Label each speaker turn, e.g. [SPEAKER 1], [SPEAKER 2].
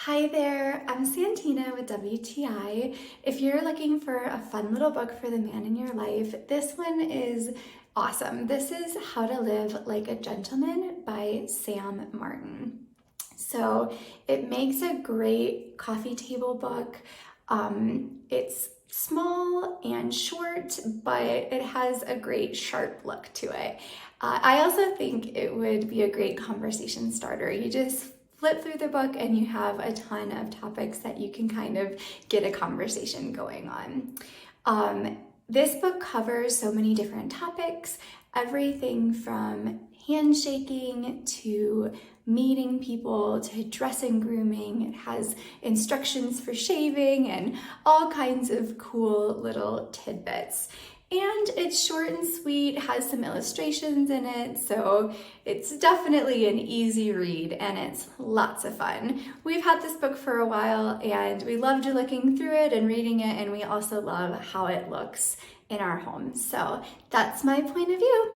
[SPEAKER 1] Hi there, I'm Santina with WTI. If you're looking for a fun little book for the man in your life, this one is awesome. This is How to Live Like a Gentleman by Sam Martin. So it makes a great coffee table book. It's small and short, but it has a great sharp look to it. I also think it would be a great conversation starter. You just flip through the book and you have a ton of topics that you can kind of get a conversation going on. This book covers so many different topics, everything from handshaking to meeting people to dress and grooming. It has instructions for shaving and all kinds of cool little tidbits. And it's short and sweet, has some illustrations in it, so it's definitely an easy read and it's lots of fun. We've had this book for a while and we loved looking through it and reading it, and we also love how it looks in our home. So that's my point of view.